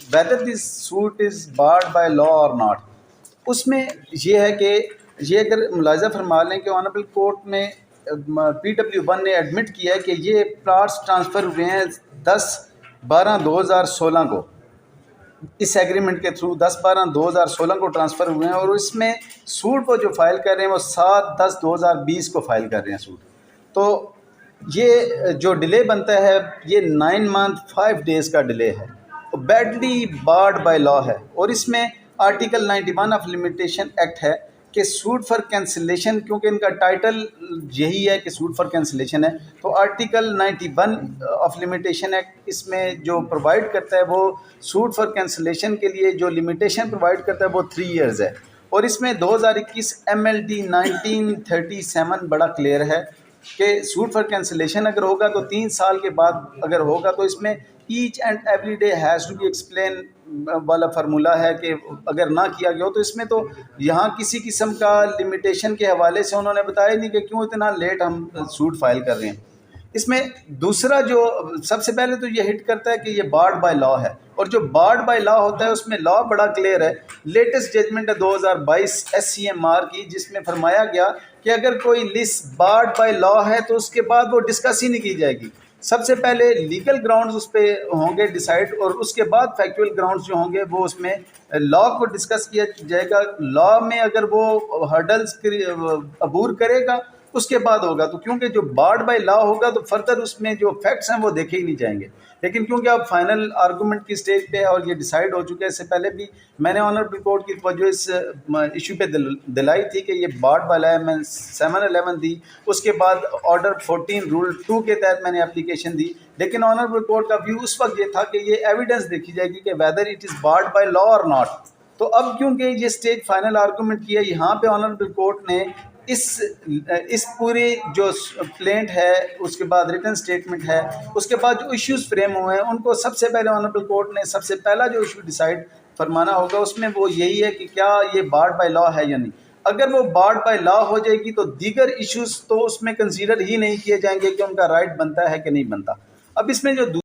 whether this suit is barred by law or not. اس میں یہ ہے کہ یہ اگر ملاحظہ فرما لیں کہ آنریبل کورٹ میں PW1 نے ایڈمٹ کیا ہے کہ یہ پلاٹس ٹرانسفر ہوئے ہیں 10/12/2016 کو، اس ایگریمنٹ کے تھرو 10/12/2016 کو ٹرانسفر ہوئے ہیں، اور اس میں سوٹ وہ جو فائل کر رہے ہیں وہ 7/10/2020 کو فائل کر رہے ہیں سوٹ. تو یہ جو ڈیلے بنتا ہے یہ 9 month 5 days کا ڈیلے ہے، بیڈلی بارڈ بائی لا ہے. اور اس میں آرٹیکل 91 آف لمیٹیشن ایکٹ ہے کہ سوٹ فار کینسلیشن، کیونکہ ان کا ٹائٹل یہی ہے کہ سوٹ فار کینسلیشن ہے، تو آرٹیکل 91 آف لمیٹیشن ایکٹ اس میں جو پرووائڈ کرتا ہے وہ سوٹ فار کینسلیشن کے لیے جو لمیٹیشن پرووائڈ کرتا ہے وہ 3 years ہے. اور اس میں 2021 MLD 1937 بڑا کلیئر ہے کہ سوٹ فار کینسلیشن اگر ہوگا تو 3 سال کے بعد اگر ہوگا تو اس میں each and every day has to be explain والا فارمولہ ہے کہ اگر نہ کیا گیا ہو تو اس میں تو یہاں کسی قسم کا لمیٹیشن کے حوالے سے انہوں نے بتایا نہیں کہ کیوں اتنا لیٹ ہم سوٹ فائل کر رہے ہیں. اس میں دوسرا جو سب سے پہلے تو یہ ہٹ کرتا ہے کہ یہ بارڈ بائی لا ہے، اور جو بارڈ بائی لا ہوتا ہے اس میں لا بڑا کلیئر ہے. لیٹسٹ ججمنٹ ہے 2022 SCMR کی، جس میں فرمایا گیا کہ اگر کوئی لسٹ بارڈ بائی لا ہے تو اس کے بعد وہ ڈسکس ہی نہیں کی جائے گی. سب سے پہلے لیگل گراؤنڈز اس پہ ہوں گے ڈیسائیڈ، اور اس کے بعد فیکچوئل گراؤنڈز جو ہوں گے وہ اس میں لا کو ڈسکس کیا جائے گا. لا میں اگر وہ ہرڈلز عبور کرے گا اس کے بعد ہوگا، تو کیونکہ جو بارڈ بائی لا ہوگا تو فردر اس میں جو فیکٹس ہیں وہ دیکھے ہی نہیں جائیں گے. لیکن کیونکہ اب فائنل آرگومنٹ کی سٹیج پہ ہے اور یہ ڈیسائیڈ ہو چکا ہے، اس سے پہلے بھی میں نے آنریبل کورٹ کی توجہ اس ایشو پہ دلائی تھی کہ یہ بارڈ بائی لا ہے. میں 7/11 دی، اس کے بعد آرڈر 14 رول 2 کے تحت میں نے اپلیکیشن دی، لیکن آنریبل کورٹ کا ویو اس وقت یہ تھا کہ یہ ایویڈنس دیکھی جائے گی کہ whether it is barred by law اور ناٹ. تو اب کیونکہ یہ سٹیج فائنل آرگومنٹ کی ہے، یہاں پہ آنریبل کورٹ نے اس پوری جو پلینٹ ہے، اس کے بعد ریٹن سٹیٹمنٹ ہے، اس کے بعد جو ایشوز فریم ہوئے ہیں ان کو سب سے پہلے آنریبل کورٹ نے سب سے پہلا جو ایشو ڈیسائیڈ فرمانا ہوگا اس میں وہ یہی ہے کہ کیا یہ بارڈ بائی لا ہے یا نہیں. اگر وہ بارڈ بائی لا ہو جائے گی تو دیگر ایشوز تو اس میں کنسیڈر ہی نہیں کیے جائیں گے کہ ان کا رائٹ بنتا ہے کہ نہیں بنتا. اب اس میں جو